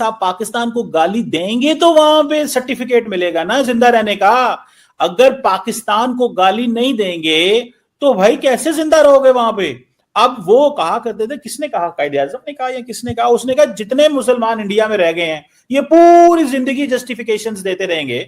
आप पाकिस्तान को गाली देंगे तो वहां पे सर्टिफिकेट मिलेगा ना जिंदा रहने का। अगर पाकिस्तान को गाली नहीं देंगे तो भाई कैसे जिंदा रहोगे वहां पे। अब वो कहा करते थे, किसने कहा, कायदे आजम ने कहा या किसने कहा, उसने कहा जितने मुसलमान इंडिया में रह गए हैं ये पूरी जिंदगी जस्टिफिकेशंस देते रहेंगे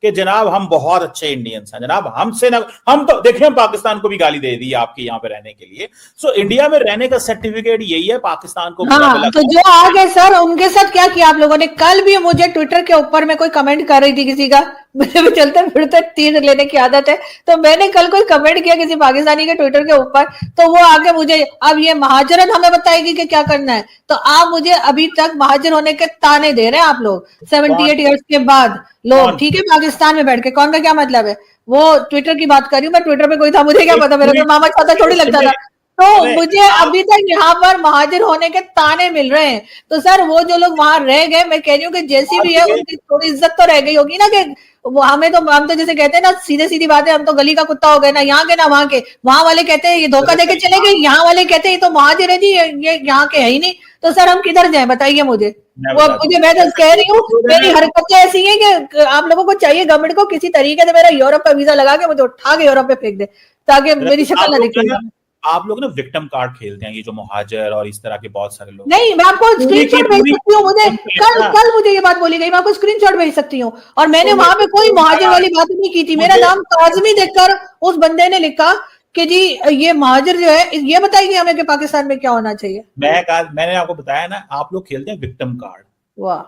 कि जनाब हम बहुत अच्छे इंडियंस हैं, जनाब हमसे ना, हम तो देखिए हम पाकिस्तान को भी गाली दे दी आपके यहाँ पे रहने के लिए। सो इंडिया में रहने का सर्टिफिकेट यही है, पाकिस्तान को हाँ, तो जो आ गए सर उनके साथ क्या किया आप लोगों ने। कल भी मुझे ट्विटर के ऊपर में कोई कमेंट कर रही थी किसी का, मुझे भी चलते फिरते तीर लेने की आदत है, तो मैंने कल कोई कमेंट किया किसी पाकिस्तानी के ट्विटर के ऊपर, तो वो आगे मुझे अब ये महाजरत हमें बताएगी कि क्या करना है। तो आप मुझे अभी तक महाजर होने के ताने दे रहे हैं आप लोग 78 ईयर्स के बाद लोग, ठीक है, पाकिस्तान में बैठ के। कौन का क्या मतलब है, वो ट्विटर की बात कर रही हूँ मैं, ट्विटर पे कोई था मुझे क्या पता, मेरा तो मामा चाचा थोड़ी लगता था। तो मुझे अभी तक यहाँ पर महाजिर होने के ताने मिल रहे हैं। तो सर वो जो लोग वहां रह गए, मैं कह रही हूँ कि जैसी भी है उनकी थोड़ी इज्जत तो रह गई होगी ना, कि वो हमें तो, हम तो जैसे कहते हैं ना सीधे सीधी बात है, हम तो गली का कुत्ता हो गए ना, यहाँ के ना वहां के। वहां वाले कहते हैं ये धोखा देके चले गए, यहाँ वाले कहते हैं ये तो महाजिर है जी, ये यहाँ के है ही नहीं। तो सर हम किधर जाए बताइए मुझे। वो मुझे, मैं तो कह रही हूँ मेरी हरकतें ऐसी हैं कि आप लोगों को चाहिए गवर्नमेंट को किसी तरीके से मेरा यूरोप का वीजा लगा के मुझे उठा के यूरोप में फेंक दे, ताकि मेरी शक्ल ना दिखे। आप लोग ना विक्टिम कार्ड खेलते हैं, ये जो मुहाजिर और इस तरह के बहुत सारे लोग। नहीं, मैं आपको स्क्रीनशॉट भेज सकती हूँ, मुझे कल मुझे ये बात बोली गई, मैं आपको स्क्रीनशॉट भेज सकती हूँ। और मैंने वहां पे कोई मुहाजिर वाली बात नहीं की थी, मेरा नाम काजमी देखकर उस बंदे ने लिखा कि जी ये मुहाजिर जो है, ये बताइए हमें कि पाकिस्तान में क्या होना चाहिए। मैंने आपको बताया ना, आप लोग खेलते हैं विक्टिम कार्ड। वाह,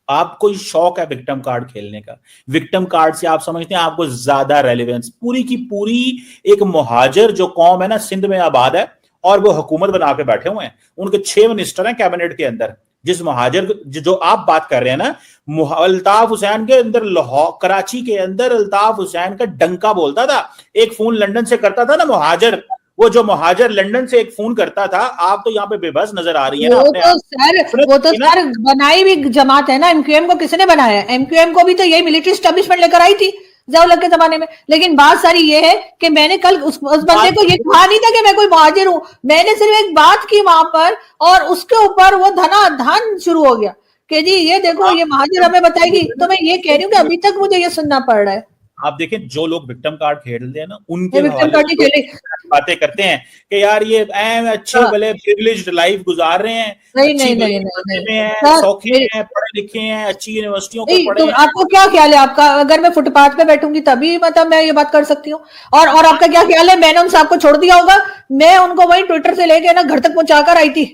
आपको शौक है विक्टिम कार्ड खेलने का। विक्टिम कार्ड से आप समझते हैं आपको ज्यादा रेलेवेंस, पूरी की पूरी एक मुहाजिर जो कौम है ना सिंध में आबाद है, और वो हुकूमत बना के बैठे हुए हैं, उनके 6 मिनिस्टर हैं कैबिनेट के अंदर। जिस मुहाजिर जो आप बात कर रहे हैं ना, अल्ताफ हुसैन के अंदर, लाहौर कराची के अंदर अल्ताफ हुसैन का डंका बोलता था। एक फोन लंदन से करता था ना मुहाजिर, वो जो मुहाजिर लंदन से एक फोन करता था। आप तो यहाँ पे बेबस नजर आ रही है ना। वो तो सर बनाई भी जमात है ना, एमक्यूएम को किसने बनाया? एमक्यूएम को भी तो यही मिलिट्री एस्टेब्लिशमेंट लेकर आई थी ज़िया-उल-हक के जमाने में। लेकिन बात सारी ये है कि मैंने कल उस बंदे को ये कहा नहीं था कि मैं कोई मुहाजिर हूं, मैंने सिर्फ एक बात की वहां पर, और उसके ऊपर वो धनाधन शुरू हो गया कि जी ये देखो ये मुहाजिर हमें बताएगी। तो मैं ये कह रही हूँ कि अभी तक मुझे ये सुनना पड़ रहा है। आप देखें जो लोग विक्टिम कार्ड खेलते हैं ना, उनके बातें करते हैं कि यार ये अच्छे भले प्रिविलेज्ड लाइफ गुजार रहे हैं, नहीं, सौखे हैं, पढ़े लिखे हैं, अच्छी यूनिवर्सिटियों को पढ़े हैं। आपको क्या ख्याल है आपका, अगर मैं फुटपाथ पे बैठूंगी तभी मतलब मैं ये बात कर सकती हूँ? और आपका क्या ख्याल है, मैंने उन साहब को छोड़ दिया होगा, मैं उनको वही ट्विटर से लेके ना घर तक पहुंचाकर आई थी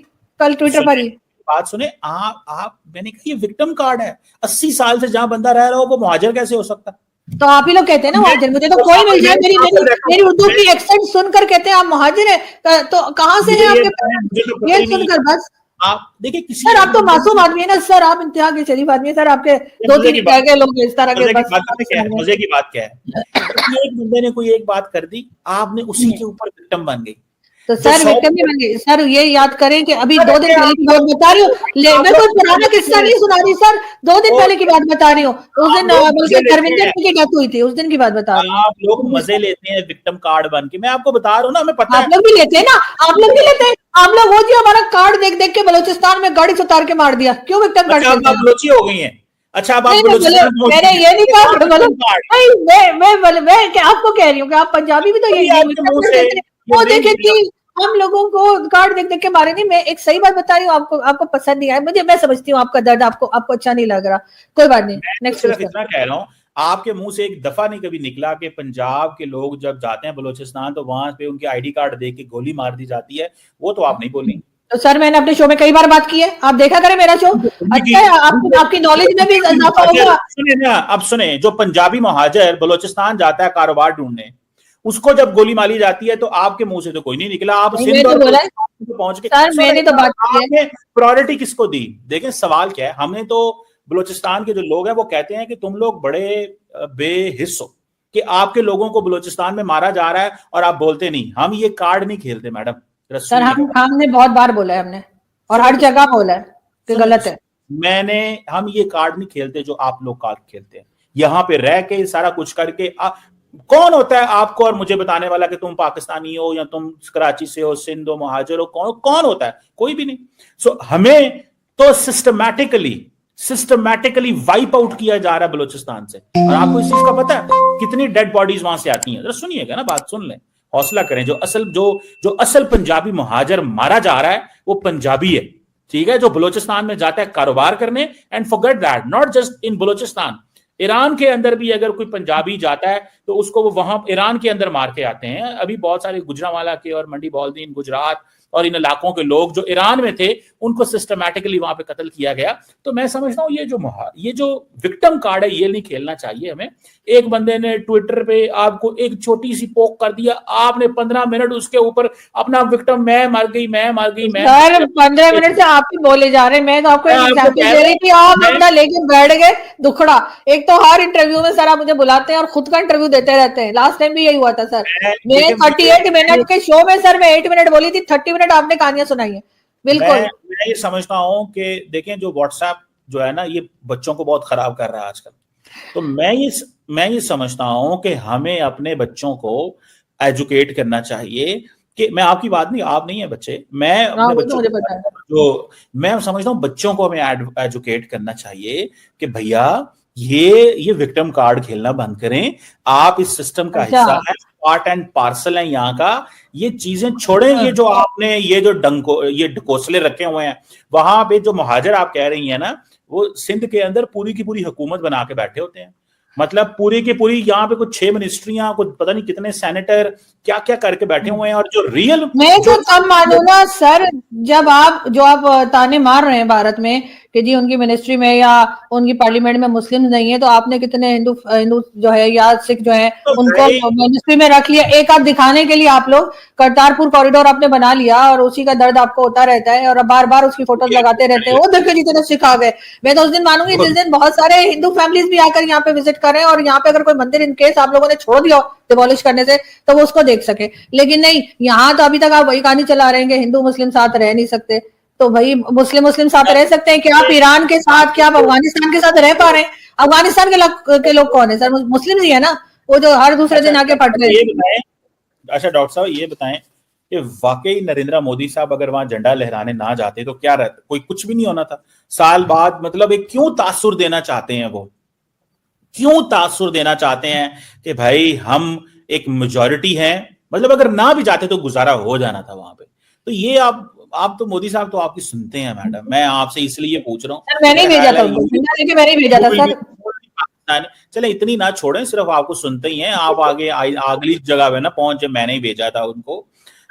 कल ट्विटर पर ही। बात सुने आप मैंने कहा ये विक्टिम कार्ड है। 80 साल से जहां बंदा रह रहा हो वो मुहाजिर कैसे हो सकता? तो आप ही लोग कहते हैं ना मुहाजिर, मुझे तो कोई मिल जाए मेरी उर्दू की एक्सेंट सुनकर कहते हैं आप मुहाजिर है, तो कहां से है आपके? ये सुनकर बस आप देखिए सर, आप तो मासूम आदमी है ना सर, आप इंतहा के शरीफ आदमी है सर, आपके 2-3 लोग इस तरह के। मजे की बात क्या है, एक बंदे ने कोई एक बात कर दी, आपने उसी के ऊपर विक्टिम बन गई। तो सर विक्टिम भी बन गई। सर ये याद करें कि अभी 2 दिन पहले की बात बता रही हूँ, मैं कोई पुराना किस्सा नहीं सुना रही सर, 2 दिन पहले की बात बता रही हूँ। उस दिन बल्कि धर्मेंद्र की डेथ हुई थी, उस दिन की बात बता रही हूँ। आप लोग मजे लेते हैं विक्टिम कार्ड बन के, मैं आपको बता रहा हूँ ना, हमें पता है। आप लोग भी लेते हैं ना, आप लोग भी लेते हैं। आप लोग वो जी हमारा कार्ड देख देख के बलूचिस्तान में गाड़ी से उतार के मार दिया, क्यों विक्टिम कार्ड? आप बलोची हो गई हैं? अच्छा आप मैंने ये नहीं कहा, मैं आपको कह रही हूँ कि आप पंजाबी भी तो यही वो देखे कि हम लोगों को कार्ड देख देख के मारे नहीं। मैं एक सही बात बता रही हूँ, आपको पसंद नहीं आया मुझे, मैं समझती हूँ आपका दर्द, आपको अच्छा नहीं लग रहा, कोई बात नहीं। नेक्स्ट इतना कह रहा हूँ, आपके मुंह से एक दफा नहीं कभी निकला कि पंजाब के लोग जब जाते हैं बलोचिस्तान तो वहां पे उनके आईडी कार्ड देख के गोली मार दी जाती है, वो तो आप नहीं बोली। तो सर मैंने अपने शो में कई बार बात की है, आप देखा करें मेरा शो। अच्छा है, आपकी नॉलेज में भी इजाफा होगा। सुनिए ना, अब सुने, जो पंजाबी मुहाजिर बलोचिस्तान जाता है कारोबार ढूंढने, उसको जब गोली मारी जाती है तो आपके मुंह से तो कोई नहीं निकला। आप सिंध और पहुंच के सर मैंने तो बात की है, प्रायोरिटी किसको दी? देखें सवाल क्या है, हमने तो बलोचिस्तान के जो लोग हैं वो कहते हैं कि तुम लोग बड़े बेहिस हो कि आपके लोगों को बलोचिस्तान में मारा जा रहा है और आप बोलते नहीं। हम ये कार्ड नहीं खेलते मैडम। सर हमने बहुत बार बोला है, हमने, और हर जगह बोला है कि गलत है। हम ये कार्ड नहीं खेलते जो आप लोग कार्ड खेलते हैं। यहाँ पे रह के सारा कुछ करके कौन होता है आपको और मुझे बताने वाला कि तुम पाकिस्तानी हो या तुम कराची से हो, सिंध हो, मुहाजिर हो? कौन होता है? कोई भी नहीं। सो हमें तो सिस्टमैटिकली सिस्टमैटिकली वाइप आउट किया जा रहा है बलूचिस्तान से। और आपको इस चीज का पता है कितनी डेड बॉडीज वहां से आती हैं? जरा सुनिएगा ना, बात सुन लें, हौसला करें। जो असल पंजाबी मुहाजिर मारा जा रहा है वो पंजाबी है, ठीक है, जो बलूचिस्तान में जाता है कारोबार करने। And forget that, not just in Balochistan, Iran के अंदर भी अगर कोई पंजाबी जाता है तो उसको वो वहां ईरान के अंदर मार के आते हैं। अभी बहुत सारे गुजरांवाला के और मंडी बौल्दीन, गुजरात और इन इलाकों के लोग जो ईरान में थे उनको सिस्टमैटिकली वहां पे कत्ल किया गया। तो मैं समझता हूँ ये जो विक्टिम कार्ड है ये नहीं खेलना चाहिए हमें। एक बंदे ने ट्विटर पे आपको एक छोटी सी पोक कर दिया, आपने 15 मिनट उसके ऊपर अपना विक्टिम, मैं मर गई, मैं मर गई, मैं। सर 15 मिनट से आप ही बोले जा रहे हैं, मैं तो आपको एक एग्जाम्पल दे रही थी, आप अपना लेके बैठ गए दुखड़ा। एक तो हर इंटरव्यू में सर आप मुझे बुलाते हैं और खुद का इंटरव्यू देते रहते हैं। लास्ट टाइम भी यही हुआ था सर, मैं 38 मिनट के शो में सर मैं 8 मिनट बोली थी, 30 मिनट आपने कहानियां सुनाई है। बिल्कुल मैं ये समझता हूँ कि देखें जो व्हाट्सएप जो है ना ये बच्चों को बहुत खराब कर रहा है आजकल। तो मैं ये समझता हूं कि हमें अपने बच्चों को एजुकेट करना चाहिए कि मैं आपकी बात नहीं, आप नहीं है बच्चे, मैं अपने बच्चों को जो मैं समझता हूं बच्चों को हमें एजुकेट करना चाहिए कि भैया ये विक्टिम कार्ड खेलना बंद करें, आप इस सिस्टम का हिस्सा है, पार्ट एंड पार्सल है यहाँ का, ये चीजें छोड़ें। ये जो आपने ये ढकोसले रखे हुए हैं वहां पे, जो मुहाजिर आप कह रही है ना, वो सिंध के अंदर पूरी की पूरी हुकूमत बना के बैठे होते हैं। मतलब पूरी की पूरी यहाँ पे कुछ 6 मिनिस्ट्रियां, कुछ पता नहीं कितने सेनेटर क्या क्या करके बैठे हुए हैं। और जो रियल मैं तो कम मानूंगा सर, जब आप ताने मार रहे हैं भारत में कि जी उनकी मिनिस्ट्री में या उनकी पार्लियामेंट में मुस्लिम नहीं है, तो आपने कितने हिंदू जो है या सिख जो है तो उनको मिनिस्ट्री में रख लिया एक आध दिखाने के लिए। आप लोग करतारपुर कॉरिडोर आपने बना लिया और उसी का दर्द आपको होता रहता है और बार बार उसकी फोटोज लगाते रहते हैं। वो देखो जितने सिख आ गए। मैं तो उस दिन मानूंगी जिस दिन बहुत सारे हिंदू फैमिलीज भी आकर यहाँ पे विजिट करें और यहाँ पे अगर कोई मंदिर इनकेस आप लोगों ने छोड़ दिया डिमोलिश करने से तो वो उसको देख सके। लेकिन नहीं, यहाँ तो अभी तक आप वही कहानी चला रहे हैं कि हिंदू मुस्लिम साथ रह नहीं सकते। तो भाई मुस्लिम साथ रह सकते हैं क्या? आप ईरान के साथ, क्या आप अफगानिस्तान के साथ रह पा रहे हैं? अफगानिस्तान के लोग कौन है सर? मुस्लिम ही है ना, वो जो हर दूसरे दिन आके पट रहे हैं। अच्छा डॉक्टर साहब ये बताएं कि वाकई नरेंद्र मोदी साहब अगर वहां झंडा लहराने ना जाते तो क्या रहता? कोई कुछ भी नहीं होना था साल बाद। मतलब एक क्यों तासुर देना चाहते हैं वो, क्यों तासुर देना चाहते हैं कि भाई हम एक मेजॉरिटी हैं? मतलब अगर ना भी जाते तो गुजारा हो जाना था वहां पे। तो ये आप तो मोदी साहब तो आपकी सुनते हैं मैडम, मैं आपसे इसलिए पूछ रहा हूँ। मैंने भेजा था उनको, मैंने भेजा था सर। चले इतनी ना छोड़ें, सिर्फ आपको सुनते ही हैं। आप आगे अगली जगह पे ना पहुंचे, मैंने ही भेजा था उनको।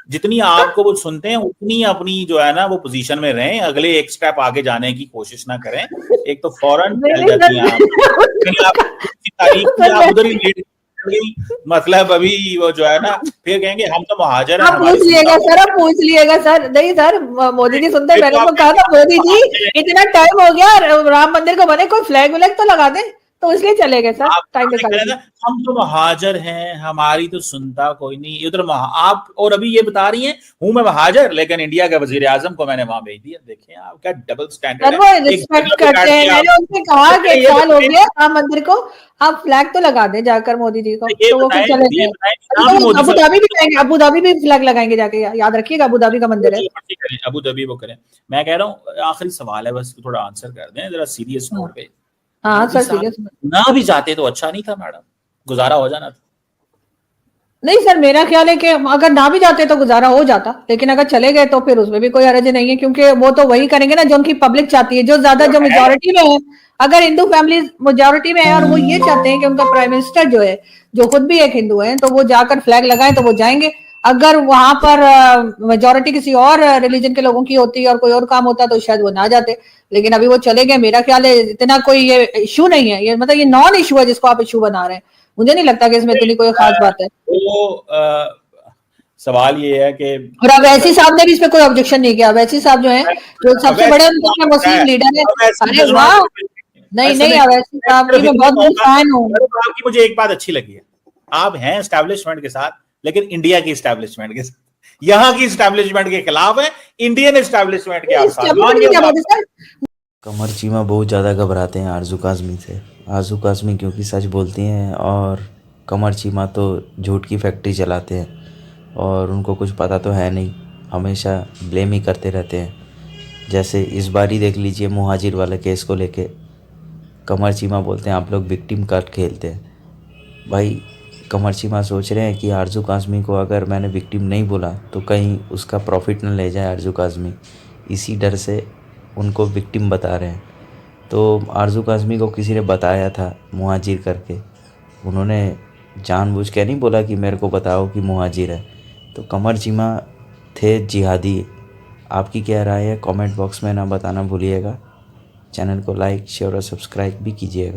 जितनी आपको वो सुनते हैं उतनी अपनी जो है ना वो पोजीशन में रहें, अगले एक स्टेप आगे जाने की कोशिश ना करें। एक तो फौरन फैल जाती हैं आप उधर ही लेट गई। मतलब अभी वो जो है ना फिर कहेंगे हम तो मुहाजिर हैं। आप पूछ लिएगा सर, आप पूछ लिएगा सर। नहीं सर, मोदी जी सुनते, मैंने तो कहा था मोदी जी इतना टाइम हो गया, राम मंदिर को बने, कोई फ्लैग व्लैग तो लगा दे, तो इसलिए चले गए सर। टाइम हम तो मुहाजिर हैं, हमारी तो सुनता कोई नहीं उधर। आप और अभी ये बता रही हैं हूं मैं मुहाजिर, लेकिन इंडिया के वजीर आजम को मैंने वहां भेज दिया। देखें आप क्या डबल स्टैंडर्ड है। रिस्पेक्ट करते हैं। मैंने उनसे कहा कि 1 साल हो गया राम मंदिर को, आप फ्लैग तो लगा दें जाकर मोदी जी को। तो वो फिर चले गए। अबू धाबी भी जाएंगे, अबू धाबी भी फ्लैग लगाएंगे जाके, याद रखिएगा अबू धाबी का मंदिर है। अबू धाबी वो करें। मैं कह रहा हूँ आखिरी सवाल है, बस थोड़ा आंसर कर दें जरा सीरियस नोट पे। हाँ सर सीरियस। ना भी जाते तो अच्छा नहीं था मैडम, गुजारा हो जाना था। नहीं सर, मेरा ख्याल है कि अगर ना भी जाते तो गुजारा हो जाता, लेकिन अगर चले गए तो फिर उसमें भी कोई हर्ज नहीं है, क्योंकि वो तो वही करेंगे ना जो उनकी पब्लिक चाहती है, जो ज्यादा जो मेजोरिटी में है। अगर हिंदू फैमिली मेजोरिटी में है और वो ये चाहते हैं कि उनका प्राइम मिनिस्टर जो है, जो खुद भी एक हिंदू है, तो वो जाकर फ्लैग लगाए तो वो जाएंगे। अगर वहां पर मेजोरिटी किसी और रिलीजन के लोगों की होती और कोई और काम होता तो शायद वो ना जाते। लेकिन अभी वो चले गए। मेरा ख्याल है इतना कोई ये इशू नहीं है, ये मतलब ये नॉन इशू है जिसको आप इशू बना रहे हैं। मुझे नहीं लगता कि इसमें इतनी कोई खास बात है। तो सवाल ये है कि और अवैसी साहब ने भी इसमें कोई ऑब्जेक्शन नहीं किया। अवैसी साहब जो है, जो सबसे बड़े मुस्लिम लीडर है। अरे वाह, नहीं अवैसी साहब की मैं बहुत बड़ी फैन हूँ। आपकी मुझे एक बात अच्छी लगी है, आप हैं एस्टैब्लिशमेंट के साथ, लेकिन इंडिया की एस्टैब्लिशमेंट के साथ, यहाँ की एस्टैब्लिशमेंट के खिलाफ है, इंडियन एस्टैब्लिशमेंट के साथ। कमर चीमा बहुत ज़्यादा घबराते हैं आरजू काज़मी से। आरजू काज़मी क्योंकि सच बोलती हैं और कमर चीमा तो झूठ की फैक्ट्री चलाते हैं और उनको कुछ पता तो है नहीं, हमेशा ब्लेम ही करते रहते हैं। जैसे इस बार ही देख लीजिए मुहाजिर वाले केस को लेके कमर चीमा बोलते हैं आप लोग विक्टिम कार्ड खेलते हैं। भाई कमर चीमा सोच रहे हैं कि आरजू काज़मी को अगर मैंने विक्टिम नहीं बोला तो कहीं उसका प्रॉफिट न ले जाए आरजू काज़मी, इसी डर से उनको विक्टिम बता रहे हैं। तो आरजू काज़मी को किसी ने बताया था मुहाजिर करके, उन्होंने जानबूझ के नहीं बोला कि मेरे को बताओ कि मुहाजिर है। तो कमर चीमा थे जिहादी। आपकी क्या राय है कमेंट बॉक्स में ना बताना भूलिएगा। चैनल को लाइक शेयर और सब्सक्राइब भी कीजिएगा।